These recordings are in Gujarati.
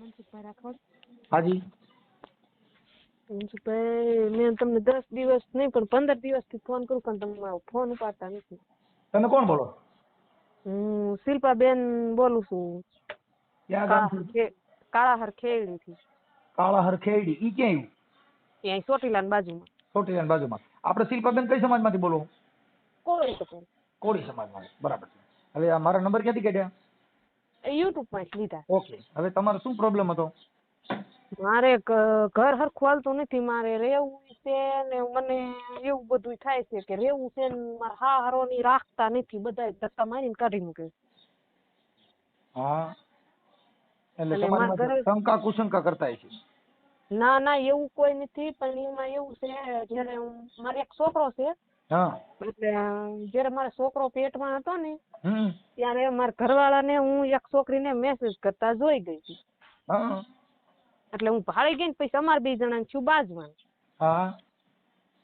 મનસુખભાઈ રાઠોડ. હાજી. મનસુખભાઈ, મેં તમને 10 દિવસ નહીં પણ 15 દિવસથી ફોન કરું પણ તમે મારો ફોન ઉપાડતા નથી. તમે કોણ બોલો? હું શિલ્પાબેન બોલું છું. ક્યાં ગામથી? કાળાહર ખેડીથી. કાળાહર ખેડી ઈ ક્યાં આવ્યું? ત્યાં ચોટીલાની બાજુમાં. ચોટીલાની બાજુમાં. આપણે શિલ્પાબેન કઈ સમાજમાંથી બોલો? કોળી કપૂર. કોળી સમાજમાં. બરાબર છે. હવે આ મારા નંબર ક્યાંથી કાઢ્યા? યુટ્યુબમાં જ લીધા. ઓકે. હવે તમારો શું પ્રોબ્લેમ હતો? મારે ઘર હરખું હાલતું નથી. મારે રહેવું છે ને મને એવું બધું થાય છે કે રહેવું છે ને મારા હારોની રાખતા નથી. બધા ધક્કા મારીને કાઢી મૂકે. હા. એટલે એટલે તમારી મારા માટે શંકા કુશંકા કરતા છે? ના ના એવું કોઈ નથી, પણ એમાં એવું છે જયારે મારે એક છોકરો છે. હા. એટલે જયારે મારો છોકરો પેટમાં હતો ને હમ. ત્યારે મારા ઘરવાળાને હું એક છોકરીને મેસેજ કરતા જોઈ ગઈ હતી. હા. એટલે હું ભાળી ગઈ ને પછી અમારે 2 જણા છું બાજવાનું. હા.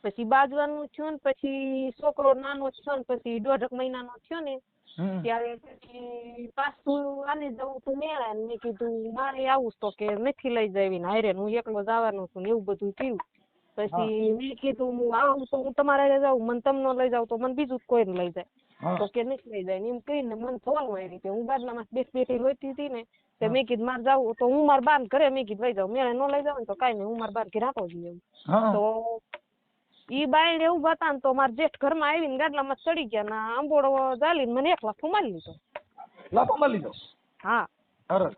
પછી બાજવાનું થયું ને પછી છોકરો નાનો થયો ને પછી 1.5 મહિનાનો થયો ને ત્યારે પછી પાછું આને જવું તું મેળા ને મેં કીધું મારે આવું તો કે નથી લઈ જાવી ને હારે હું એકલો જવાનો છું ને એવું બધું થયું. પછી મેં કીધું હું આવું તો હું તમારે હારે જાઉં, મને તમને લઈ જાવ તો મને બીજું કોઈને લઈ જાય તો કે નથી લઈ જાય ને એમ કહીને મને ફોન મારી તે હું બાદલામાં બેઠી રોતી હતી ને તો મેં કીધું મારે જાવું તો હું મારા બાન ઘરે મેં કીધું લઈ જાઉં, મેળે ન લઈ જાવ ને તો કાંઈ નહીં હું મારા બાર ઘરે રાખો જઈએ. તો ઈ બાયણે ઉભા હતા ને તો મારા જેઠ ઘરમાં આવીને ગાડલામાં ચડી ગયા ને આંબોડો ચાલીને મને 1 લાફો મારી લીધો. લાફો મારી લીધો? હા. અરે.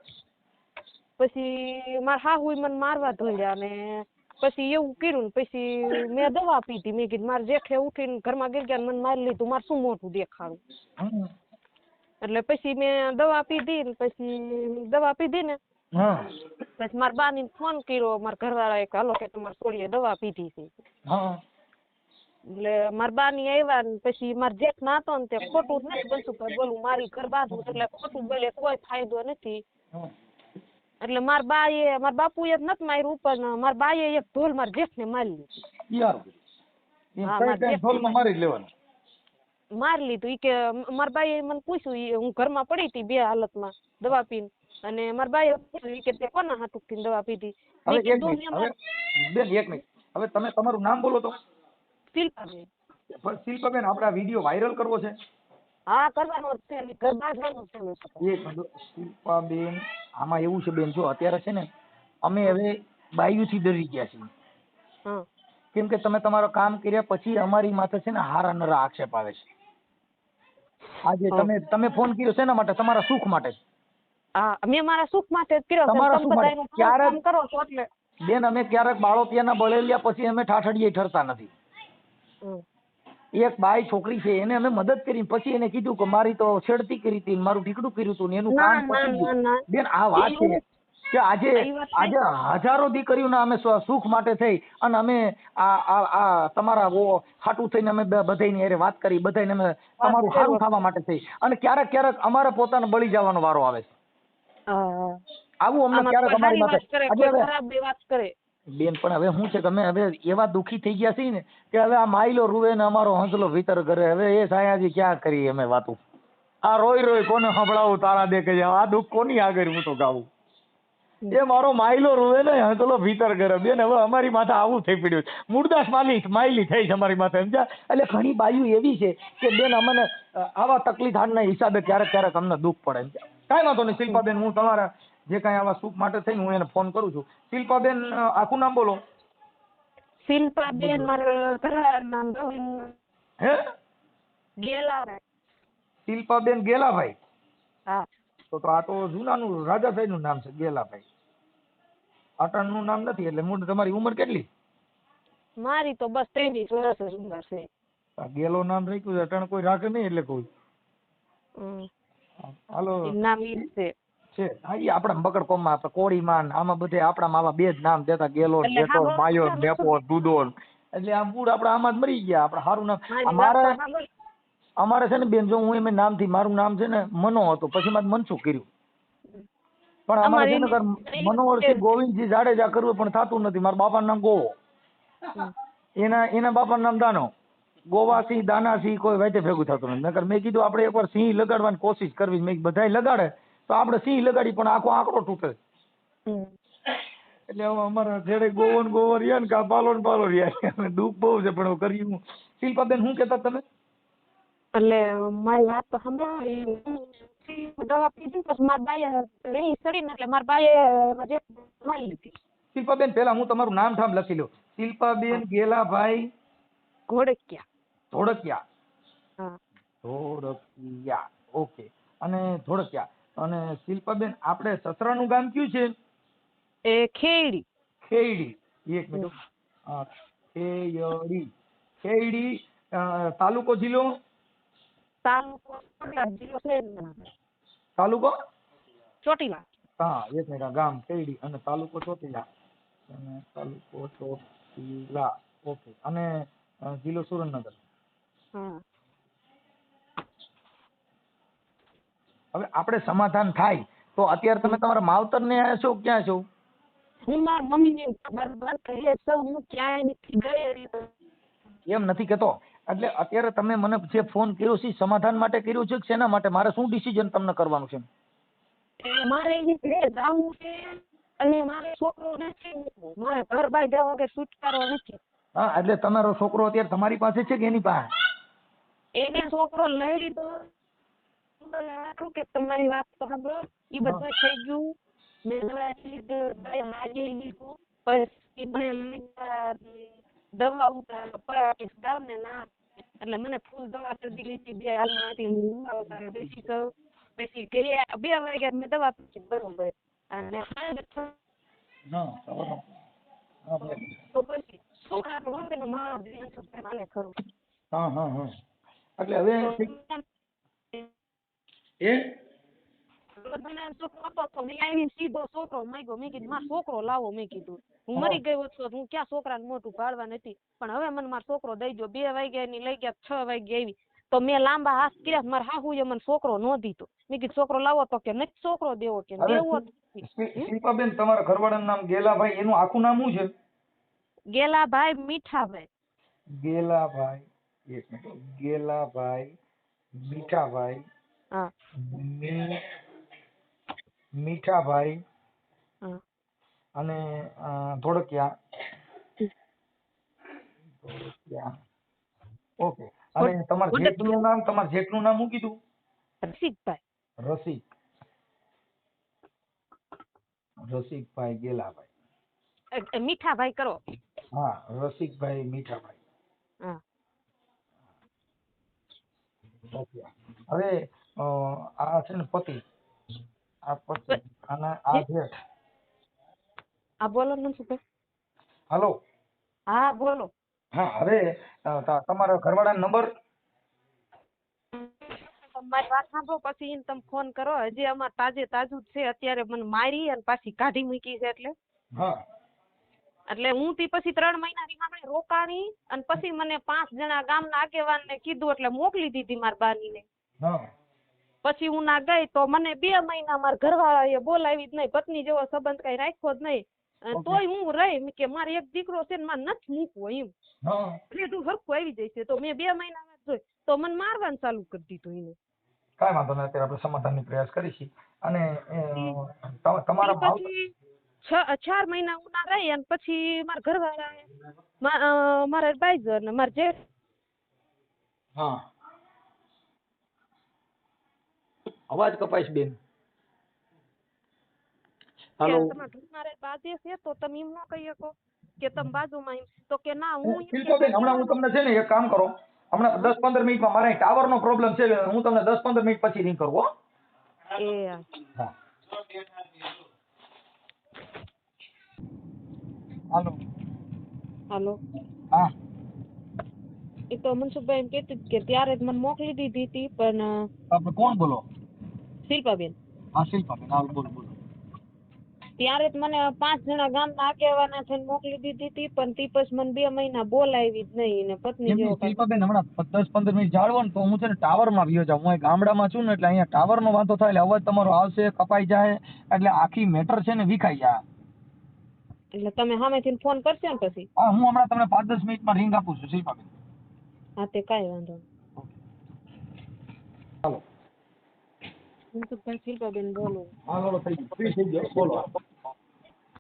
પછી મારા હાહુએ મને મારવા ધોડ્યા ને પછી એવું કર્યું ને પછી મેં દવા પીધી. મેં કીધું મારા જેઠે ઉઠીને ઘરમાં ગઈ ગયા મને મારી લીધું, મારે શું મોઢું દેખાડું. એટલે પછી મેં દવા પીધી ને પછી દવા પીધી ને પછી મારા બાને ફોન કર્યો મારા ઘરવાળાએ કે હાલો કે તમારી છોડીએ દવા પીધી છે. એટલે મારા બાની આવ્યા ને પછી મારા જેઠ ના હતો ને તે ખોટું જ નથી બનશું બોલું મારી ઘર બાજુ એટલે ખોટું બોલે કોઈ ફાયદો નથી. એટલે મારા બાપુએ જ નથી માર્યું પણ મારા બાએ એક ઢોલ મારા જેઠને મારી લીધું. મારી લીધું. ઈ કે મારા બાએ મને પૂછ્યું, હું ઘરમાં પડી હતી 2 હાલતમાં દવા પીને અને મારા બાએ પૂછ્યું ઈ કે તે કોના હાટું થી દવા પીધી? બેન એક મિનિટ, હવે તમે તમારું નામ બોલો તો. શિલ્પાબેન. શિલ્પાબેન, આપણે આ વિડીયો વાયરલ કરવો છે? હા કરવાનો છે. ઘર બાંધવાનું છે. શિલ્પાબેન, આમાં એવું છે બેન, જો અત્યારે છે ને અમે હવે બાયુથી ડરી ગયા છીએ. કેમ કે તમે તમારું કામ કર્યા પછી અમારી માથે છે ને હારા નરા આક્ષેપ આવે છે. આજે તમે ફોન કર્યો શેના માટે? તમારા સુખ માટે. હા, મેં મારા સુખ માટે જ કર્યો. તમારા સુખ માટે. ક્યારેક કરો છો એટલે બેન અમે ક્યારેક બાળોતિયાના બળેલિયા પછી અમે ઠાઠડીએ ઠરતા નથી. એક બાઈ છોકરી છે એને અમે મદદ કરી પછી એને કીધું કે મારી તો છેડતી કરી હતી, મારું ઠીકડું કર્યું હતું ને એનું કામ પતી ગયું. બેન આ વાત છે કે આજે હજારો દીકરીઓને અમે સુખ માટે થઈ અને અમે આ તમારા હાટું થઈને અમે બધાની હારે વાત કરી, બધાને અમે તમારું સારું થવા માટે થઈ અને ક્યારેક અમારે પોતાને બળી જવાનો વારો આવે છે. આવું અમને ક્યારેક અમારી માથે બેન. પણ હવે શું છે કે અમે હવે એવા દુઃખી થઈ ગયા છીએ ને કે હવે આ માયલો રૂવે ને અમારો હંસલો ભીતર કરે. હવે એ સાયાજી ક્યાં કરીએ અમે વાતું? આ રોય કોને સંભળાવું? તારા દે કે આ દુઃખ કોની આગળ હું તો ગાવું? એ મારો માયલો રૂવે ને હંસલો ભીતર કરે. બેન હવે અમારી માથે આવું થઈ પડ્યું. મૂળદાસ માયલી થઈ છે અમારી માથે, સમજ્યા? એટલે ઘણી બાયુ એવી છે કે બેન અમને આવા તકલીફ ના હિસાબે ક્યારેક અમને દુઃખ પડે. કાંઈ વાંધો નહીં શિલ્પાબેન, હું તમારા જે કાંઈ આવા સુખ માટે થઈને હું એને ફોન કરું છું. શિલ્પાબેન, આખું નામ બોલો. શિલ્પાબેન મારા ઘરવાળાનું નામ ગેલાભાઈ. શિલ્પાબેન ગેલાભાઈ? હા. તો આ તો જૂનાનું રાજા સાહેબ નું નામ છે ગેલાભાઈ. અટણનું નામ નથી. એટલે તમારી ઉંમર કેટલી? મારી તો બસ 23 વર્ષ ઉંમર છે. ગેલો નામ રાખ્યું છે, અટણ કોઈ રાખે નહીં એટલે કોઈ. હાલો નામ છે. હા, એ આપણા બકડકોમમાં આપણે કોળીમાં આમાં બધે આપણામાં આવા 2 જ નામ દેતા, ગેલો, જેઠો, માયો, નેપો, દૂધો. એટલે આ મૂળ આપણે આમાં જ મરી ગયા. આપણે સારું નામ અમારે છે ને બેન, જો હું એમ નામથી મારું નામ છે ને મનો હતું, પછી મારે મનસુખ કર્યું. પણ અમારે છે ને મનોહરસિંહ ગોવિંદજી જાડેજા કરવું પણ થતું નથી. મારા બાપાનું નામ ગોવો, એના બાપાનું નામ દાનો. ગોવાસિંહ દાનાસિંહ કોઈ વાતે ભેગું થતું નથી. નકર મેં કીધું આપણે એકવાર સિંહ લગાડવાની કોશિશ કરવી. મેં બધાય લગાડે તો આપણે સિંહ લગાડી પણ આખો આંકડો તૂટે. હમ. એટલે હવે અમારા જેડે ગોવો ને ગોવો રહ્યા ને કા પાલો ને પાલો રહ્યા એટલે દુઃખ બહુ છે પણ હવે કર્યું હું. શિલ્પાબેન શું કહેતા તમે? એટલે મારી વાત તો સાંભળો. દવા પીધી પછી મારા બાએ રહી સડીને એટલે મારા બાએ જે મારી લીધી. શિલ્પાબેન પહેલા હું તમારું નામ ઠામ લખી લઉં. શિલ્પાબેન ગેલાભાઈ ઘોડકિયા. ધોળકિયા. હા. ધોળકિયા, ઓકે. અને ધોળકિયા. અને શિલ્પાબેન આપણે સસરાનું ગામ કયું છે? એ ખેડી. ખેડી. એક મિનિટ. ખેયડી. ખેડી તાલુકો જિલ્લો? તાલુકો જિલ્લો સુરેન્દ્રનગર. તાલુકો ચોટીલા. હા, એક મિનિટ. ગામ ખેડી અને તાલુકો ચોટીલા. અને તાલુકો ચોટીલા, ઓકે. અને જિલ્લો સુરેન્દ્રનગર. હા. હવે આપણે સમાધાન થાય તો અત્યારે તમે તમારા માવતર ને આવ્યા છો ક્યાં છો? હું મારા મમ્મીને બરાબર કહીએ સૌ હું ક્યાંય નથી ગઈ. એમ નથી કેતો. એટલે અત્યારે તમે મને જે ફોન કર્યો છે સમાધાન માટે કર્યો છે કે શેના માટે? મારે શું ડિસિઝન તમને કરવાનું છે? મારે જવું છે અને મારે છોકરો નથી. મારે ઘર બાર જવા કે છુટકારો નથી. હા, એટલે તમારો છોકરો અત્યારે તમારી પાસે છે કે એની પાસે? એને છોકરો લઈ લીધો. કે તમારી વાત તો સાંભળો. એ બધું થઈ ગયું. મેં દવા લીધું પછી દવા ઉતાર ને ના એટલે મને ફૂલ દવા કરી લીધી. 2 હાલમાં પછી ઘરે 2 વાગ્યા મેં દવા પીધી બરોબર. અને તો પછી છોકરા તો મારે ખરું. હા હા હા. એટલે હવે સીધો છોકરો માંગ્યો. મેં કીધું મારો છોકરો લાવો. મેં કીધું હું મરી ગયો છું હું ક્યાં છોકરાને મોટું પાડવા નથી. પણ હવે મને મારો છોકરો દઈ દો. 2 વાગ્યા ની લઈ ગયા 6 વાગે આવી તો મેં લાંબા હાથ કર્યા. મારા હાહુએ મને છોકરો ન દીધો. મેં કીધું છોકરો લાવો તો કે નથી છોકરો દેવો કે દેવો. શિલ્પાબેન તમારા ઘરવાળાનું નામ ગેલાભાઈ, એનું આખું નામ શું છે? ગેલાભાઈ મીઠાભાઈ. ગેલાભાઈ, એક મિનિટ. ગેલાભાઈ મીઠાભાઈ. હા. મીઠાભાઈ. હા. અને ધોળકિયા. ઓકે. અને તમારા જેઠનું નામ? તમારા જેઠનું નામ શું કીધું? રસિકભાઈ. રસિકભાઈ ગેલાભાઈ. મીઠાભાઈ કરો. હા, રસિકભાઈ મીઠાભાઈ. હા. ઓકે. હવે આ છે ને પતિ, આ પતિ અને આ જેઠ. હા બોલો ને શું? હાલો. હા બોલો. હા, હવે તમારા ઘરવાળાનો નંબર? મારી વાત સાંભળો પછી એને તમે ફોન કરો. હજી અમારે તાજું જ છે. અત્યારે મને મારી અને પાછી કાઢી મૂકી છે. એટલે હું પછી 3 મહિના આપણે રોકાણી અને પછી મને 5 જણા ગામના આગેવાનને કીધું એટલે મોકલી દીધી મારા બાનીને. પછી હું ના ગઈ તો મને 2 મહિના મારા ઘરવાળાએ બોલાવી જ નહીં. પત્ની જેવો સંબંધ કઈ રાખ્યો જ નહીં. તોય હું રહી કે મારે એક દીકરો છે ને મારે નથી મૂકવો એમ. તું હરખું આવી જશે તો મેં 2 મહિના જોઈ તો મને મારવાનું ચાલુ કરી દીધું એને. કાંઈ વાંધો નહીં, અત્યારે આપણે સમાધાનની પ્રયાસ કરીશું. અને તમારા પછી 4 મહિના હું ના રહી અને પછી મારા ઘરવાળા મારા એડવાઇઝર ને મારા જેઠ. હા, અવાજ કપાઈશ બેન. હાલો. તમારે બાજે છે તો તમે એમ ના કહી શકો કે તમે બાજુમાં તો કે ના હું. શિલ્પાબેન, હમણાં હું તમને છે ને એક કામ કરો, હમણાં 10-15 મિનિટમાં મારે ટાવરનો પ્રોબ્લેમ છે. હું તમને 10-15 મિનિટ પછી રિંગ કરું. હા. હાલો. હા. એ તો મનસુખભાઈ એમ કહેતી કે ત્યારે જ મને મોકલી દીધી હતી પણ. આપણે કોણ બોલો? શિલ્પાબેન. હા, શિલ્પાબેન. હા, બોલો બોલો. ત્યારે જ મને 5 જણા ગામના આગેવાના થઈને મોકલી દીધી હતી પણ તી પછી મને 2 મહિના બોલાવી જ નહીં ને પત્ની જેવો. શિલ્પાબેન, હમણાં 10-15 મિનિટ જાળવો ને તો હું છે ને ટાવરમાં વયો જાઉં. હું ગામડામાં છું ને એટલે અહીંયા ટાવરનો વાંધો થાય એટલે અવાજ તમારો આવશે, કપાઈ જાય એટલે આખી મેટર છે ને વિખાઈ જાય. એટલે તમે સામેથી ફોન કરશો ને પછી? હા, હું હમણાં તમને 5-10 મિનિટમાં રિંગ આપું છું શિલ્પાબેન. હા, તે કાંઈ વાંધો નહીં. હાલો. હું તો શિલ્પાબેન બોલું. હા, બોલો. થઈ ગયું. બોલો.